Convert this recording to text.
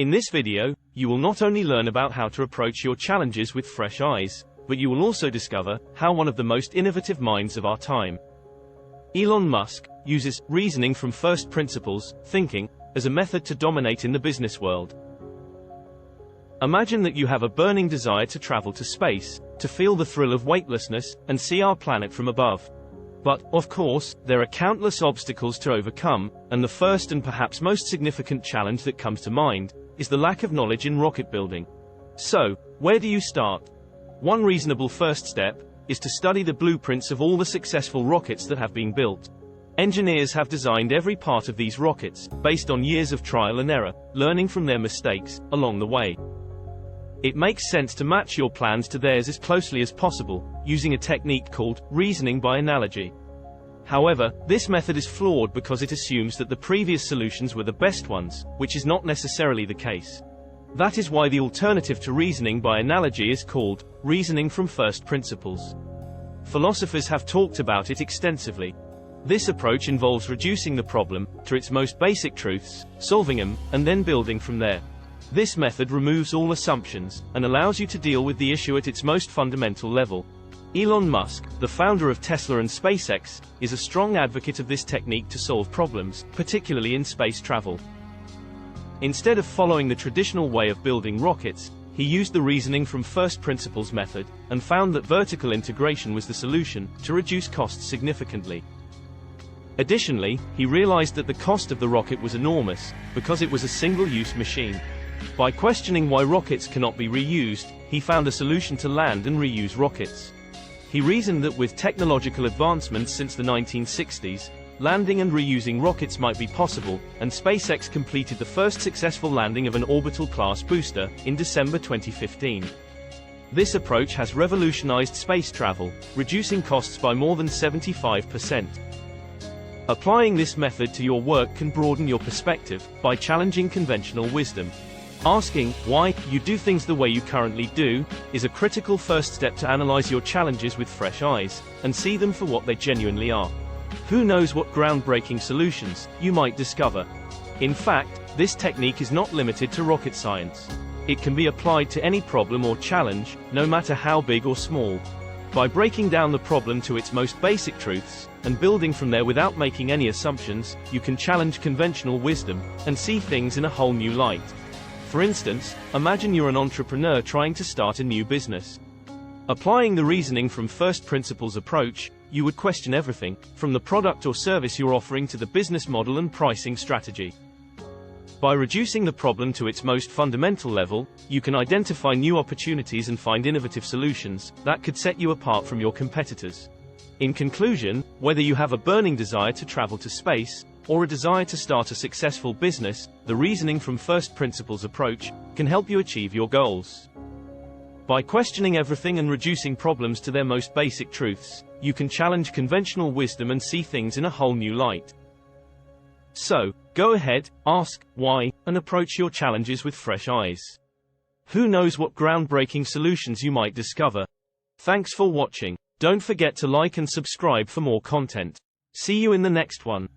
In this video, you will not only learn about how to approach your challenges with fresh eyes, but you will also discover how one of the most innovative minds of our time, Elon Musk, uses reasoning from first principles thinking as a method to dominate in the business world. Imagine that you have a burning desire to travel to space, to feel the thrill of weightlessness, and see our planet from above. But, of course, there are countless obstacles to overcome, and the first and perhaps most significant challenge that comes to mind is the lack of knowledge in rocket building. So, where do you start? One reasonable first step is to study the blueprints of all the successful rockets that have been built. Engineers have designed every part of these rockets, based on years of trial and error, learning from their mistakes along the way. It makes sense to match your plans to theirs as closely as possible, using a technique called reasoning by analogy. However, this method is flawed because it assumes that the previous solutions were the best ones, which is not necessarily the case. That is why the alternative to reasoning by analogy is called reasoning from first principles. Philosophers have talked about it extensively. This approach involves reducing the problem to its most basic truths, solving them, and then building from there. This method removes all assumptions and allows you to deal with the issue at its most fundamental level. Elon Musk, the founder of Tesla and SpaceX, is a strong advocate of this technique to solve problems, particularly in space travel. Instead of following the traditional way of building rockets, he used the reasoning from first principles method, and found that vertical integration was the solution to reduce costs significantly. Additionally, he realized that the cost of the rocket was enormous, because it was a single-use machine. By questioning why rockets cannot be reused, he found a solution to land and reuse rockets. He reasoned that with technological advancements since the 1960s, landing and reusing rockets might be possible, and SpaceX completed the first successful landing of an orbital-class booster in December 2015. This approach has revolutionized space travel, reducing costs by more than 75%. Applying this method to your work can broaden your perspective by challenging conventional wisdom. Asking why you do things the way you currently do is a critical first step to analyze your challenges with fresh eyes and see them for what they genuinely are. Who knows what groundbreaking solutions you might discover? In fact, this technique is not limited to rocket science. It can be applied to any problem or challenge, no matter how big or small. By breaking down the problem to its most basic truths and building from there without making any assumptions, you can challenge conventional wisdom and see things in a whole new light. For instance, imagine you're an entrepreneur trying to start a new business. Applying the reasoning from first principles approach, you would question everything, from the product or service you're offering to the business model and pricing strategy. By reducing the problem to its most fundamental level, you can identify new opportunities and find innovative solutions that could set you apart from your competitors. In conclusion, whether you have a burning desire to travel to space, or a desire to start a successful business, the reasoning from first principles approach can help you achieve your goals. By questioning everything and reducing problems to their most basic truths, you can challenge conventional wisdom and see things in a whole new light. So, go ahead, ask why, and approach your challenges with fresh eyes. Who knows what groundbreaking solutions you might discover? Thanks for watching. Don't forget to like and subscribe for more content. See you in the next one.